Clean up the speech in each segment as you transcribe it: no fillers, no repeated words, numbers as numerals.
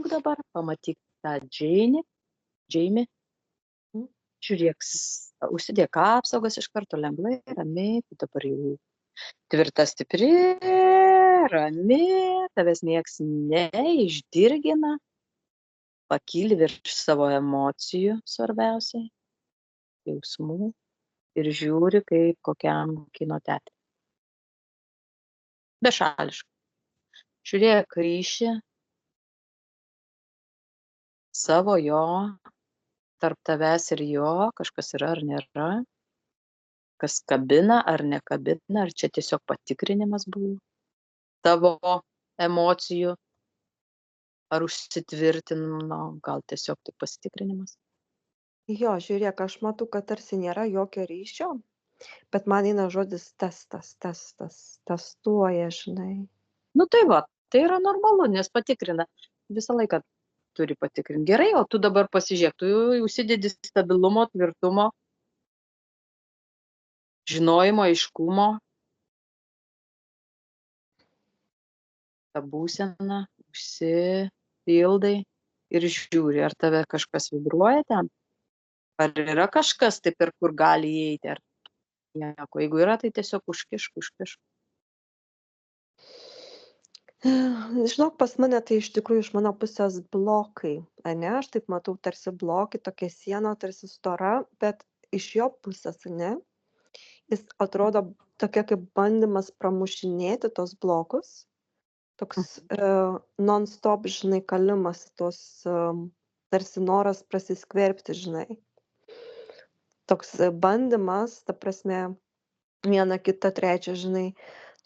dabar, pamatyk tą Džeimį, žiūrėk, užsidėk apsaugas iš karto lengvai, ramiai, tu dabar jau tvirta, stipri, rami, tavęs nieks neišdirgina, pakyli virš savo emocijų svarbiausiai, jausmų ir žiūri kaip kokiam kino teatre. Bešališkai. Žiūrėk ryšį savo jo, tarp tavęs ir jo, kažkas yra ar nėra, kas kabina ar nekabina, ar čia tiesiog patikrinimas buvo tavo emocijų, ar užsitvirtino, gal tiesiog tik pasitikrinimas. Jo, žiūrėk, aš matau, kad tarsi nėra jokio ryšio, bet man eina žodis testas, testuoja, žinai. Nu tai va, tai yra normalu, nes patikrina. Visą laiką turi patikrinti. Gerai, o tu dabar pasižiūrėk, tu užsidedi stabilumo, tvirtumo, žinojimo, aiškumo, tą būseną, užsipildai ir žiūri, ar tave kažkas vibruoja ten, ar yra kažkas, tai per kur gali įeiti, ar nieko. Jeigu yra, tai tiesiog užkišk. Žinok, pas mane tai iš tikrųjų iš mano pusės blokai, ane, aš taip matau tarsi blokai, tokia siena tarsi stora, bet iš jo pusės, ane, jis atrodo tokia kaip bandymas pramušinėti tos blokus, toks non-stop, žinai, kalimas, tos tarsi noras prasiskverbti, žinai. Toks bandymas, ta prasme, viena, kita, trečia, žinai,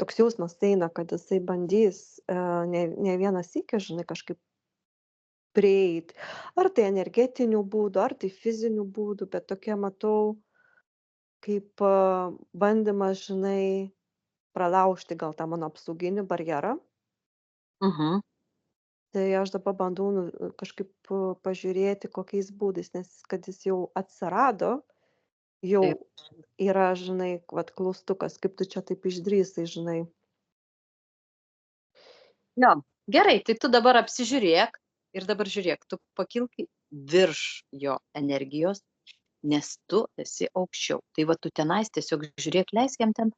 toks jausmas eina, kad jisai bandys ne vieną sykį, žinai, kažkaip prieiti. Ar tai energetinių būdų, ar tai fizinių būdų, bet tokia matau kaip bandymas, žinai, pralaužti gal tą mano apsauginį barjerą. Tai aš dabar bandau kažkaip pažiūrėti, kokiais būdais, nes kad jis jau atsirado, jau yra, žinai, vat klaustukas, kaip tu čia taip išdrįsai, žinai. Jo, gerai, tai tu dabar apsižiūrėk ir dabar žiūrėk, tu pakilk virš jo energijos, nes tu esi aukščiau. Tai va tu tenais tiesiog žiūrėk, leisk jam ten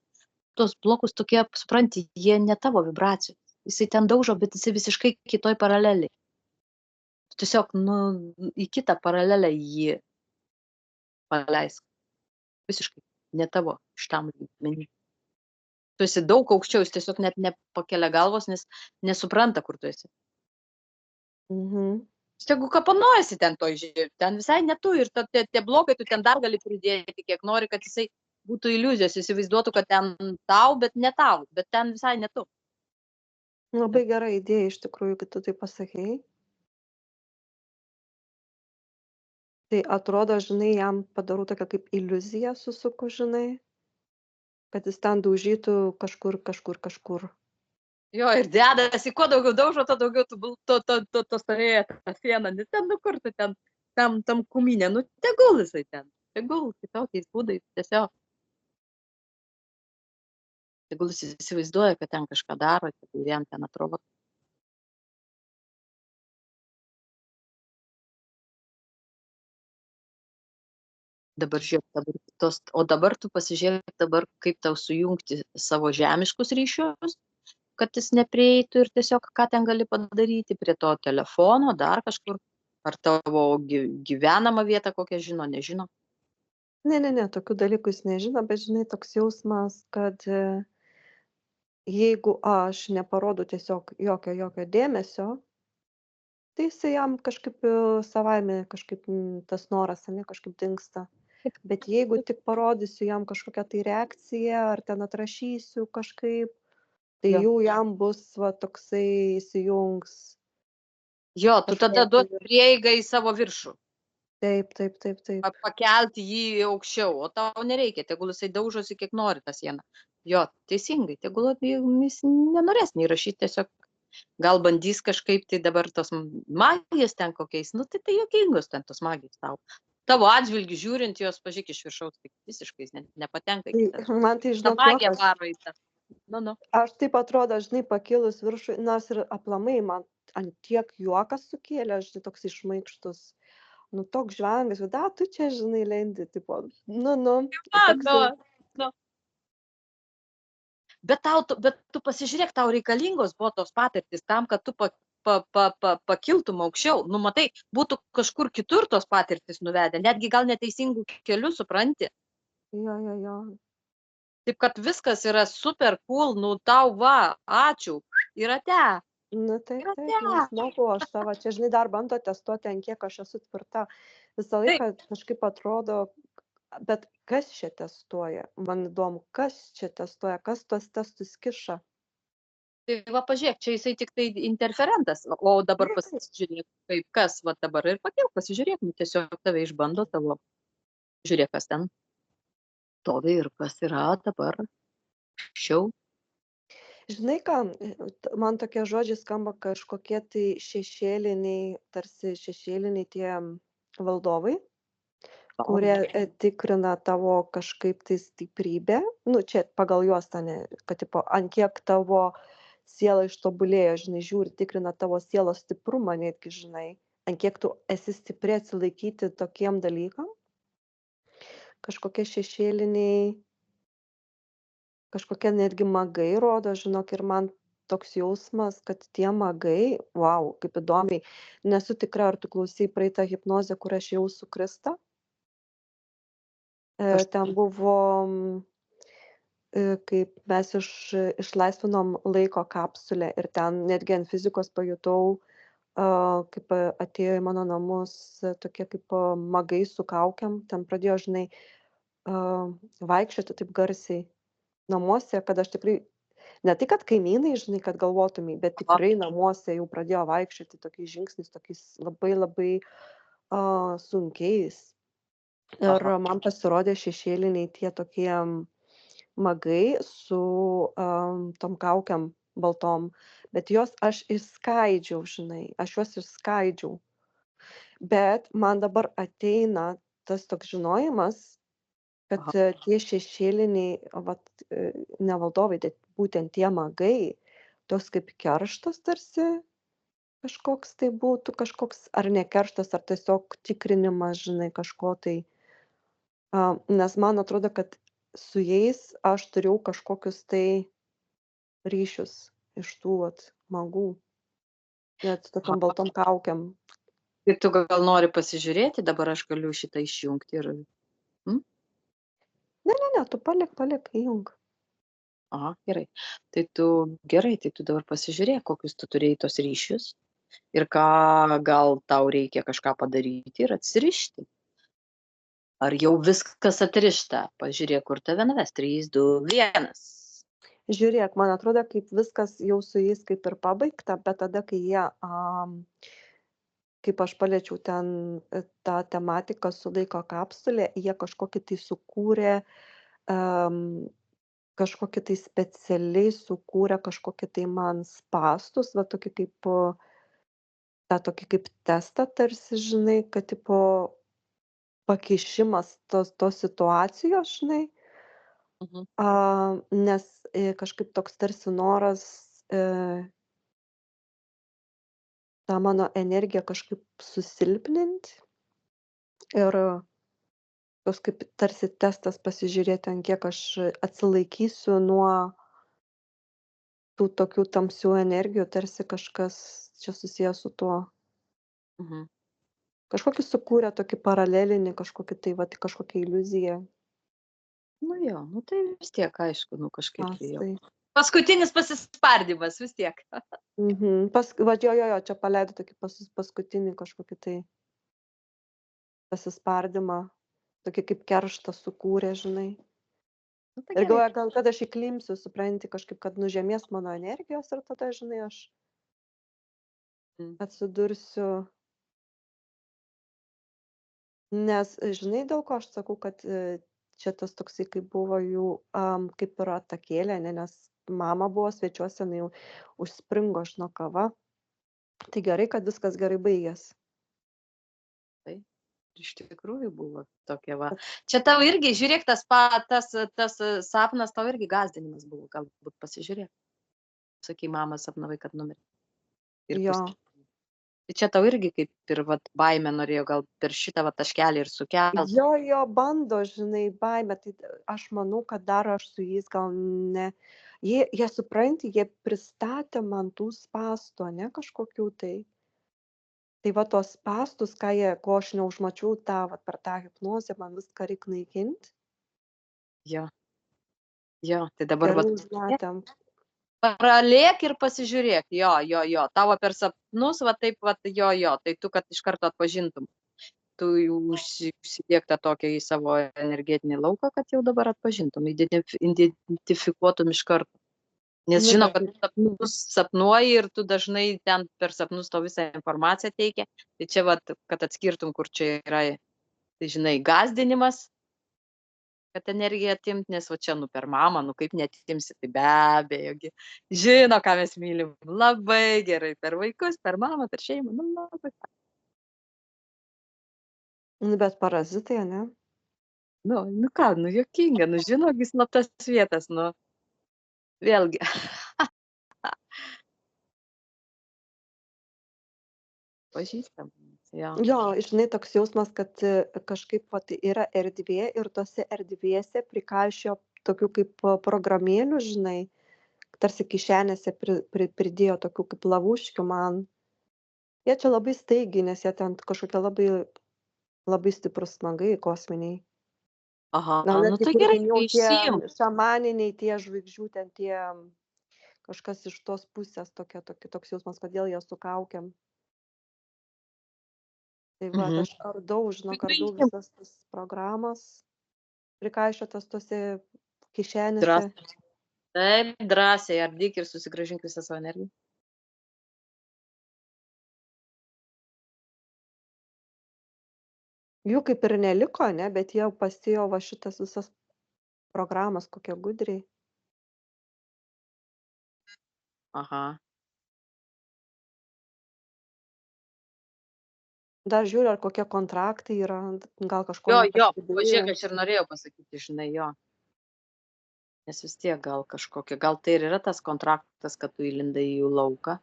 tos blokus tokie, supranti, jie ne tavo vibracijos. Jisai ten daužo, bet jisai visiškai kitoj paraleliai. Tu tiesiog, į kitą paralelę jį paleisk. Visiškai ne tavo šitam lygmenį. Tu esi daug aukščiau, jis tiesiog net nepakelia galvos, nes nesupranta, kur tu esi. Jeigu kapanojasi ten toj žiūrėk, ten visai ne tu ir tie blokai tu ten dar gali pridėti, kiek nori, kad jisai būtų iliuzijos, įsivaizduotų, kad ten tau, bet ne tau, bet ten visai ne tu. Labai gera idėja iš tikrųjų, kad tu tai pasakei. Tai atrodo, žinai, jam padarau tokią kaip iliuziją susuku, žinai, kad jis ten daužytų kažkur. Jo, ir dedasi, kuo daugiau daužo, to daugiau to stovėjo tą sieną, nes ten kur tu ten, tam kuminė, tegul jisai ten, tegul kitokiais būdais, tiesiog. Tegul jis įsivaizduoja, kad ten kažką daro, tegul jam ten atrodo. Dabar žiūrėk, o dabar tu pasižiūrėk dabar, kaip tau sujungti savo žemiškus ryšius, kad jis neprieitų ir tiesiog ką ten gali padaryti prie to telefono, dar kažkur, ar tavo gyvenamą vietą kokią žino, nežino. Ne, tokių dalykų jis nežino, bet žinai, toks jausmas, kad jeigu aš neparodau tiesiog jokio dėmesio, tai jisai jam kažkaip savaime kažkaip tas noras, ne, kažkaip dingsta. Bet jeigu tik parodysiu jam kažkokią tai reakciją, ar ten atrašysiu kažkaip, tai jau jam bus va toksai įsijungs. Jo, tu tada duoti prieigą į savo viršų. Taip. Pakelti jį aukščiau, o tau nereikia, tegul jisai daužosi kiek nori tą sieną. Jo, teisingai, tegul jis nenorės neįrašyti, tiesiog gal bandys kažkaip tai dabar tos magijos ten kokiais, tai juokingos ten tos magijos tau. Tavo atžvilgių žiūrint, jos pažiūrėk iš viršaus, tai visiškai nepatenka į kitą. Man tai žinok, magija varo į tą. Aš taip atrodo, žinai, pakilus viršų, nors ir aplamai man ant tiek juokas sukėlė, žinai, toks šmaikštus, nu, toks žvengas, bet, tu čia, žinai, lendi, tipo, nu, Nu, toksai, nu. Bet tu pasižiūrėk, tau reikalingos buvo tos patirtys tam, kad tu pakiltum aukščiau. Nu, matai, būtų kažkur kitur tos patirtys nuvedę, netgi gal neteisingų kelių, supranti. jo. Taip, kad viskas yra super cool, nu, tau va, ačiū, yra te, Nu, taip, yra taip, nu, te. smagu, aš savo, čia, žinai, dar bando testuoti, ant kiek aš esu tvirta. Visą Taip, laiką kažkaip atrodo, bet kas čia testuoja? Man įdomu, kas čia testuoja, kas tuos testus kiša? tai va, pažiūrėk, čia jisai tik tai interferentas, o dabar Taip, taip. pasižiūrėk, kaip kas, va dabar ir pakėl, pasižiūrėk, nu, tiesiog tave išbando tavo, žiūrėk, kas ten stovi ir kas yra dabar aukščiau. Žinai ką, man tokie žodžiai skamba kažkokie tai šešėliniai, tarsi šešėliniai tie valdovai, kurie tikrina tavo kažkaip tai stiprybę. Nu, čia pagal juos, ne, kad tipo, ant kiek tavo siela ištobulėjo, žinai, žiūri, tikrina tavo sielos stiprumą netgi, žinai, ant kiek tu esi stipri atsilaikyti tokiem dalykam. Kažkokie šešėliniai, kažkokie netgi magai rodo, žinok, ir man toks jausmas, kad tie magai, wow, kaip įdomiai, nesu tikra, ar tu klausai praeitą hipnozę, kur aš jau su Krista. Ten buvo, kaip mes išlaisvinom laiko kapsulę ir ten netgi ant fizikos pajutau, kaip atėjo į mano namus tokie kaip magai su kaukėm, ten pradėjo, žinai, vaikščioti taip garsiai namuose, kad aš tikrai, ne tai, kad kaimynai, žinai, kad galvotumai, bet tikrai namuose jau pradėjo vaikščioti tokiais žingsniais, tokiais labai labai sunkiais. Ir man pasirodė šešėliniai tie tokie magai su tom kaukiam baltom, bet juos aš išskaidžiau, žinai, aš juos išskaidžiau. Bet man dabar ateina tas toks žinojimas, kad tie šešėliniai, vat, ne valdovai, bet būtent tie magai, toks kaip kerštas tarsi kažkoks tai būtų, kažkoks ar ne kerštas, ar tiesiog tikrinimas, žinai, kažko tai. Nes man atrodo, kad su jais aš turėjau kažkokius tai ryšius iš tų vat magų, net tokiam baltom kaukiam. Ir tu gal nori pasižiūrėti, dabar aš galiu šitą išjungti ir... Ne, tu palik, įjung. Aha, gerai. Tai tu dabar pasižiūrėk, kokius tu turėjai tos ryšius ir ką gal tau reikia kažką padaryti ir atsirišti. Ar jau viskas atrišta? Pažiūrėk, kur tave nuves. 3, 2, 1. Žiūrėk, man atrodo, kaip viskas jau su jais kaip ir pabaigta, bet tada, kai jie, kaip aš paliečiau ten tą tematiką su laiko kapsulė, jie kažkokį tai sukūrė, kažkokį tai specialiai sukūrė kažkokį tai man spąstus, va tokį kaip, tą tokį kaip testą tarsi, žinai, kad tipo pakišimas tos situacijos, žinai, nes kažkaip toks tarsi noras tą mano energiją kažkaip susilpninti ir toks kaip tarsi testas pasižiūrėti, ant kiek aš atsilaikysiu nuo tų tokių tamsių energijų, tarsi kažkas čia susijęs su tuo. Kažkokį sukūrė tokį paralelinį, kažkokį tai, va, kažkokią iliuziją. Nu jo, nu tai vis tiek, aišku, nu kažkaip tai jau. Tai. Paskutinis pasispardymas vis tiek. Va, jo, čia paleido tokį paskutinį kažkokį tai pasispardymą, tokį kaip kerštą sukūrė, žinai. Nu, tai Ir gerai. galvoju, gal kad aš įklimpsiu, supranti, kažkaip, kad nužemės mano energijos ir tada, žinai, aš atsidursiu. Nes, žinai, dėl ko aš sakau, kad čia tas toksai, kaip buvo jų, kaip ir atakėlė, nes mama buvo svečiuose, jinai jau užspringo žinau kava. Tai gerai, kad viskas gerai baigės. Tai iš tikrųjų buvo tokia va. Čia tau irgi, žiūrėk, tas sapnas tau irgi gąsdinimas buvo, galbūt pasižiūrėk. Sakai, mama sapnavai, kad numirė. ir Jo. Tai čia tau irgi kaip ir vat baimė norėjo gal per šitą va taškelį ir sukelt. Jo, bando, žinai, baimę. Tai aš manau, kad dar aš su jais gal ne. Jie supranti, jie pristatė man tų spąstų, ne kažkokių tai. Tai va tos spąstus, ko aš neužmačiau per tą hipnozę, man viską reik naikint. Jo, tai dabar Gerai vat užmetėm. paralėk ir pasižiūrėk, jo, tavo per sapnus, va taip, va, jo, tai tu, kad iš karto atpažintum. Tu jau užsidėk tą tokią į savo energetinį lauką, kad jau dabar atpažintum, identifikuotum iš karto. Nes Nu, žino, bet kad tu sapnus sapnuoji ir tu dažnai ten per sapnus to visą informaciją teikia. Tai čia, va, kad atskirtum, kur čia yra, tai žinai, gąsdinimas, kad energiją atimt, nes va čia, per mamą, kaip neatimsi, tai be abejo, žino, ką mes mylim, labai gerai, per vaikus, per mamą, per šeimą, labai. bet parazitai, ne? Ką, juokinga, žino, slaptas vietas, vėlgi. Pažįstam, jo. Jo, žinai, toks jausmas, kad kažkaip vat, yra erdvė ir tose erdvėse prikaišio tokių kaip programėlių, žinai, tarsi kišenėse pridėjo tokių kaip lavuškių man. Jie čia labai staigiai, nes jie ten kažkokie labai, labai stiprus smagai kosminiai. Aha, Netgi tai kaip gerai, minėjau, tai tie išsijunk. šamaniniai, tie žvaigždžių, ten tie kažkas iš tos pusės toks jausmas, kodėl jie su kaukiam. Tai va, aš ardau, žinok, ardau visas tas programas, prikaišiotas tose kišenėse. Taip, drąsiai ardyk ir susigrąžink visą savo energiją. Jų kaip ir neliko, ne, bet jie pasėjo va šitas visas programas, kokie gudriai. Aha. Dar žiūriu, ar kokie kontraktai yra, gal kažko Jo, nepastebėjau. pažiūrėk, aš ir norėjau pasakyti, žinai, jo. Nes vis tiek gal tai ir yra tas kontraktas, kad tu įlindai į jų lauką.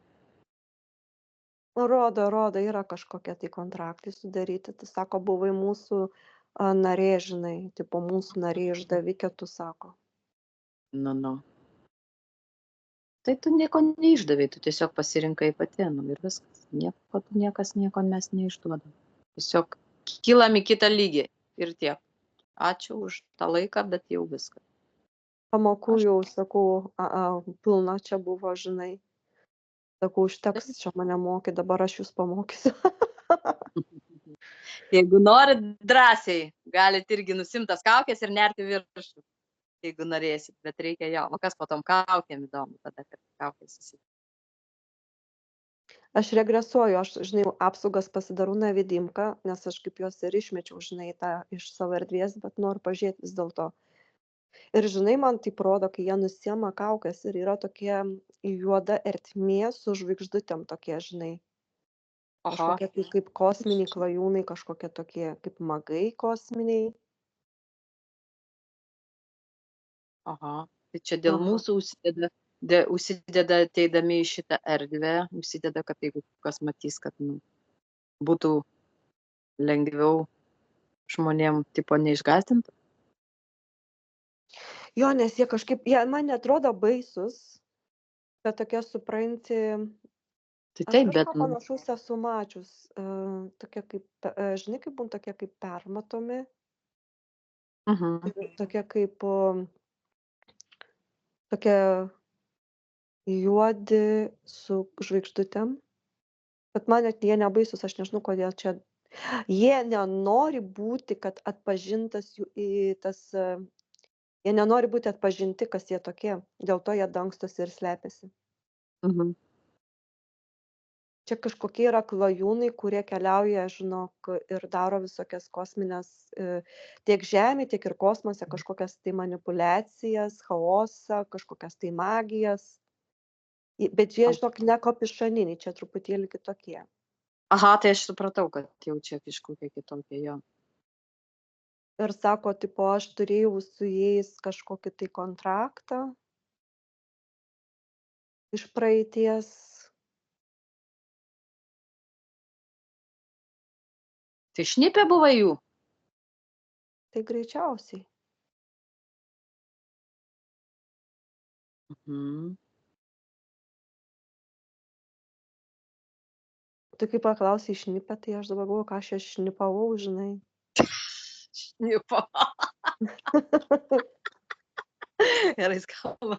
Rodo, yra kažkokie tai kontraktai sudaryti. Tai sako, buvai mūsų narė, žinai, tipo mūsų narė išdavikė, tu sako. Tai tu nieko neišdavei, tu tiesiog pasirinkai pati, ir viskas. Niekas nieko mes neišduodam. Tiesiog kylam į kitą lygį ir tiek. Ačiū už tą laiką, bet jau viskas. Pamokų jau, sakau, pilna čia buvo, žinai. Sakau, užteks čia mane mokyti, dabar aš jūs pamokysiu. Jeigu norit drąsiai, galite irgi nusimti tas kaukės ir nerti viršų, jeigu norėsit, bet reikia jo. O kas po tom kaukėm įdomu, tada kad kaukės įsitikti. Aš regresuoju, aš, žinai, apsaugas pasidarau nevidimką, nes aš kaip juos ir išmečiau, žinai, tą iš savo erdvės, bet noriu pažiūrėti vis dėlto. Ir, žinai, man taip rodo, kai jie nusiema kaukės ir yra tokia juoda ertmė su žvaigždutėm tokie, žinai. Kažkokie tai kaip kosminiai klajūnai, kažkokie tokie kaip magai kosminiai. Aha, tai čia dėl mūsų užsideda ateidami į šitą erdvę, užsideda, kad jeigu kas matys, kad būtų lengviau žmonėm tipo neišgąsdinti. Jo, nes jie kažkaip, jie man netrodo baisus, bet tokie supranti, Tai aš taip, bet kažką panašaus esu mačius, tokie kaip, žinai, kaip būna tokie kaip permatomi, tokie kaip, tokie juodi su žvaigždutėm, bet man net jie nebaisus, aš nežinau, kodėl čia. Jie nenori būti, kad atpažintas jų į tas, jie nenori būti atpažinti, kas jie tokie, dėl to jie dangstosi ir slepiasi. Čia kažkokie yra klajūnai, kurie keliauja, žinok, ir daro visokias kosmines, tiek Žemėje, tiek ir kosmose, kažkokias tai manipuliacijas, chaosą, kažkokias tai magijas. Bet jie, žinok, ne kopišaniniai, čia truputėlį kitokie. Aha, tai aš supratau, kad jau čia kažkokie kitokie, jo. Ir sako, tipo, aš turėjau su jais kažkokį tai kontraktą iš praeities. Tai šnipė buvai jų? Tai greičiausiai. Mhm. Tu kai paklausei šnipė, tai aš dabar galvoju, ką aš čia šnipavau, žinai. Šnipo. Gerai skamba.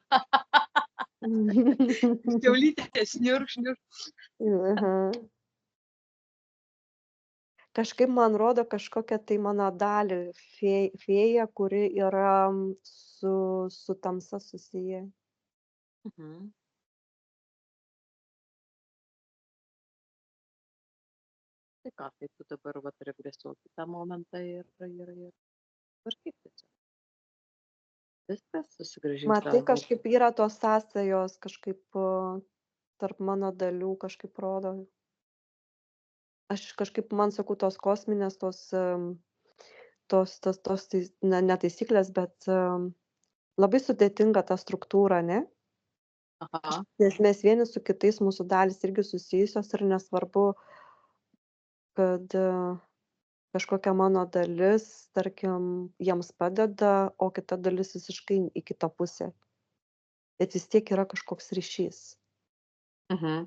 Kiaulytė šniurk, šniurk. Aha. Kažkaip man rodo kažkokią tai mano dalį fėja, kuri yra su tamsa susiję. Mhm. Tai ką, tai tu dabar vat regresuok į tą momentą ir tvarkyk tiesiog. Viskas, susigrąžink Matai, savo. kažkaip yra tos sąsajos, kažkaip tarp mano dalių kažkaip rodo. Aš kažkaip, man sakau, tos kosminės, ne taisyklės, bet labai sudėtinga ta struktūra, ne? Aha. Nes mes vieni su kitais, mūsų dalys irgi susijusios ir nesvarbu, kad kažkokia mano dalis, tarkim, jiems padeda, o kita dalis visiškai į kitą pusę. Bet vis tiek yra kažkoks ryšys. Mhm.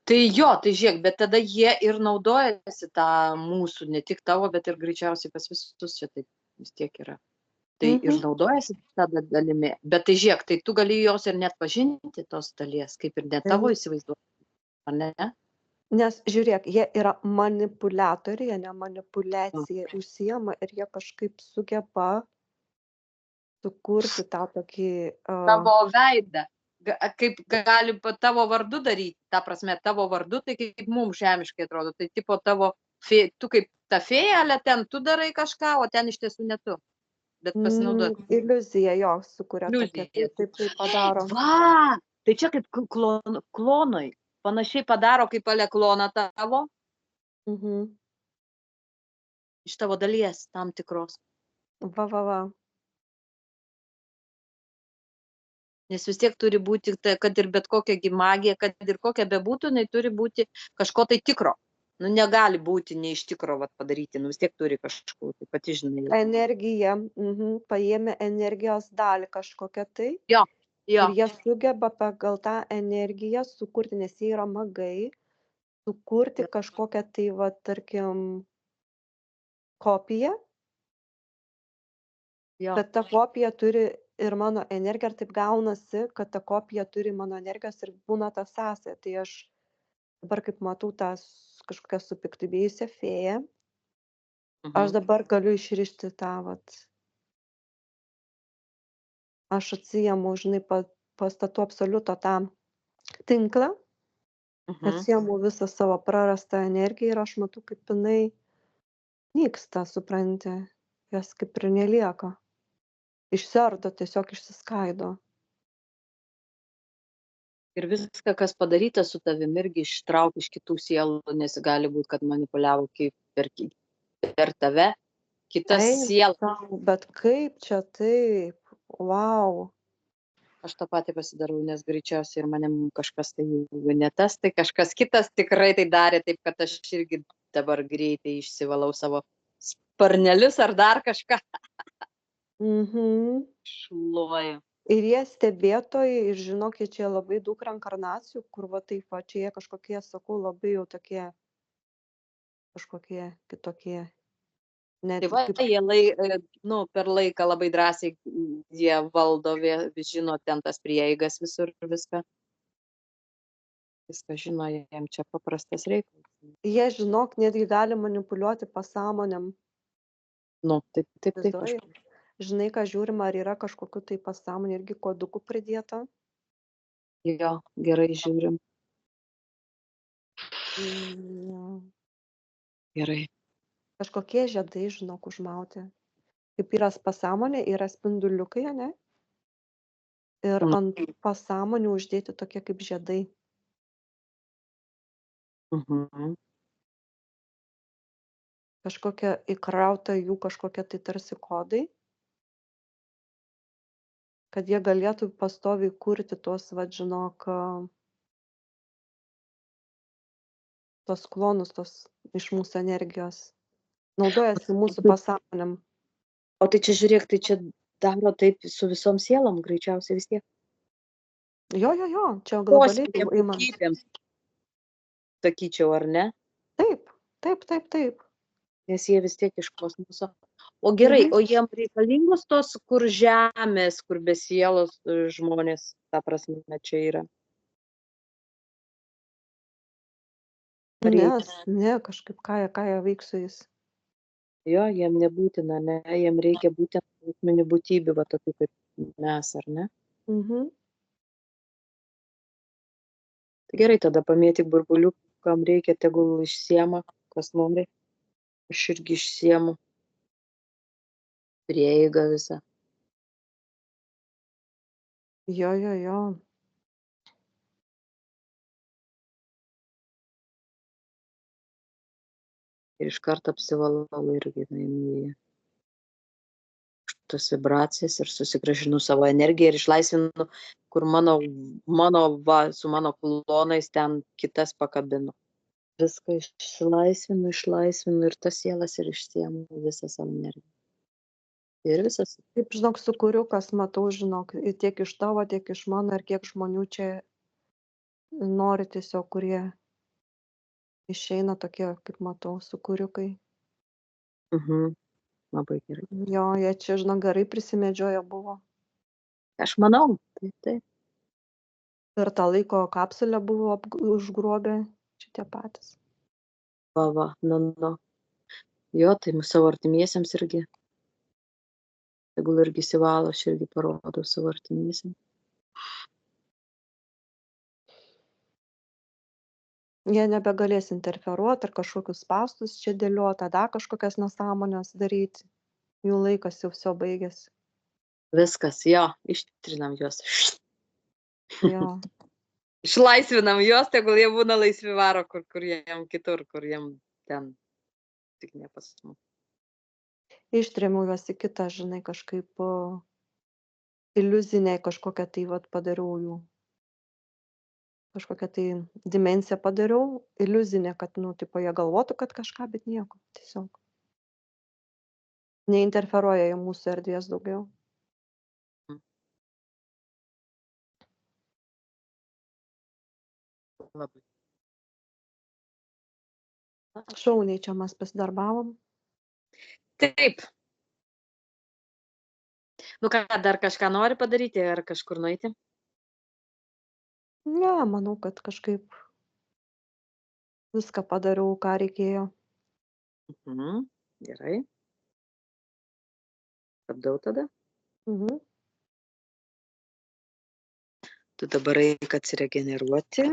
Tai jo, tai žiūrėk, bet tada jie ir naudojasi tą mūsų, ne tik tavo, bet ir greičiausiai pas visus čia taip vis tiek yra. Tai ir Mhm. naudojasi tą dalimi. Bet tai žiūrėk, tai tu gali jos ir net pažinti tos dalies, kaip ir ne tavo įsivaizduoti, ar ne? Nes žiūrėk, jie yra manipuliatoriai, jie ne manipuliacija užsiema ir jie kažkaip sugeba sukurti tą tokį Tavo veidą. Kaip gali tavo vardu daryti, ta prasme, tavo vardu, tai kaip mums žemiškai atrodo, tai tipo tavo, tu kaip ta fėjelė ten, tu darai kažką, o ten iš tiesų ne tu, bet pasinaudoti iliuziją jo sukuria tokią, iliuziją. taip padaro. Va, tai čia kaip klonai, panašiai padaro kaip ale kloną tavo, Mhm. iš tavo dalies tam tikros. Va. Nes vis tiek turi būti, kad ir bet kokia magija, kad ir kokia bebūtų, jinai turi būti kažko tai tikro. Nu, negali būti ne iš tikro vat, padaryti, nu vis tiek turi kažko, tai pati žinai. Energija, paėmė energijos dalį kažkokią tai Jo, jo, ir jie sugeba pagal tą energiją sukurti, nes jie yra magai, sukurti kažkokią tai, va, tarkim, kopiją, jo. bet ta kopija turi ir mano energiją, ir taip gaunasi, kad ta kopija turi mano energijos ir būna ta sąsaja. Tai aš dabar kaip matau tą kažkokią supiktybėjusią fėją, aš Mhm, dabar galiu išrišti tą, vat, aš atsiimu, žinai, pastatau absoliuto tą tinklą, mhm. atsiimu visą savo prarastą energiją ir aš matau, kaip jinai nyksta, supranti, jos kaip ir nelieka. Išsiardo, tiesiog išsiskaido. Ir viską, kas padaryta su tavimi, irgi ištrauk iš kitų sielų, nes gali būti, kad manipuliavo kaip per tave, kitas Eina siela. sau, bet kaip čia taip? Vau. Aš tą patį pasidarau, nes greičiausiai ir manim kažkas tai, jeigu ne tas, tai kažkas kitas tikrai tai darė, taip kad aš irgi dabar greitai išsivalau savo sparnelius ar dar kažką Mhm. šluoju. Ir jie stebėtojai, ir žinokit, čia labai daug reinkarnacijų, kur va taip va, čia jie kažkokie, sakau, labai jau tokie, kažkokie kitokie. Tai Net va, kaip, jie nu, per laiką labai drąsiai jie valdo, žino ten tas prieigas visur ir viską. Viską žino, jiem čia paprastas reikalas. jie, žinok, netgi gali manipuliuoti pasąmonėm. Nu, taip, Įsivaizduoji? aš. Žinai, ką žiūrim, ar yra kažkokiu tai pasąmonė irgi kodukų pridėta. Jo, gerai žiūrim. Jo. Gerai. Kažkokie žiedai, žinok, užmauti. Kaip yra pasąmonė, yra spinduliukai, ane? Ir Nu, ant pasąmonių uždėti tokie kaip žiedai. mhm. Kažkokia įkrauta jų kažkokie tai tarsi kodai, kad jie galėtų pastoviai kurti tuos, vat, žinok, tos klonus, tos iš mūsų energijos. Naudojasi mūsų tai pasąmonėm. o tai čia žiūrėk, tai čia daro taip su visom sielom greičiausiai vis tiek. Jo, čia globaliai Kosminėm imant. būtybėm, sakyčiau, ar ne? Taip, taip. Nes jie vis tiek iš kosmoso. O gerai, Mhm. o jiem reikalingos tos, kur žemės, kur be sielos žmonės, ta prasme, čia yra. Ar jie, Ne, kažkaip ką jie veiks su jais. jo, jiem nebūtina, ne, jiem reikia būtent kosminių būtybių, va tokių kaip mes, ar ne? Mhm. Tai gerai, tada pamėtyk burbulių, kam reikia, tegul išsiema, kas nori. Aš irgi išsiemu. Prieigą visą. Jo. Ir iš karto apsivalau irgi nueinu į tas vibracijas ir susigrąžinu savo energiją ir išlaisvinu, kur mano va, su mano klonais ten kitas pakabinu. Viską išlaisvinu ir tas sielas ir išsiemu visą savo energiją. Ir visas. Taip, žinok, sukūriukas matau, žinok, ir tiek iš tavo, tiek iš mano, ir kiek žmonių čia nori tiesiog, kurie išeina tokie, kaip matau, sukūriukai. Labai gerai. Jo, jie čia, žinok, gerai prisimedžioję buvo. Aš manau, taip. Per tą laiko kapsulę buvo užgrobę šitie patys. Va, nu. Jo, tai savo artimiesiems irgi. Tegul irgi įsivalo, aš irgi parodau savo artimiesiems. Jie nebegalės interferuoti ar kažkokius spąstus čia dėlioti, tada kažkokias nesąmones daryti. Jų laikas jau viso baigėsi. Viskas, jo, ištrinam juos. Jo. Išlaisvinam juos, tegul jie būna laisvi varo, kur jiem kitur, kur jiem ten tik ne pas mus. Ištrėmiau juos į kitą, žinai, kažkaip iliuzinę kažkokią tai vat padariau jų. Kažkokią tai dimensiją padariau, iliuzinę, kad, nu, tipo, jie galvotų, kad kažką, bet nieko, tiesiog. Neinterferuoja į mūsų erdvės daugiau. Labai. Šauniai čia mes pasidarbavom. Taip. Nu ką, dar kažką nori padaryti ar kažkur nueiti? Ne, manau, kad kažkaip viską padariau, ką reikėjo. Gerai. Stabdau tada. Tu dabar eik atsiregeneruoti.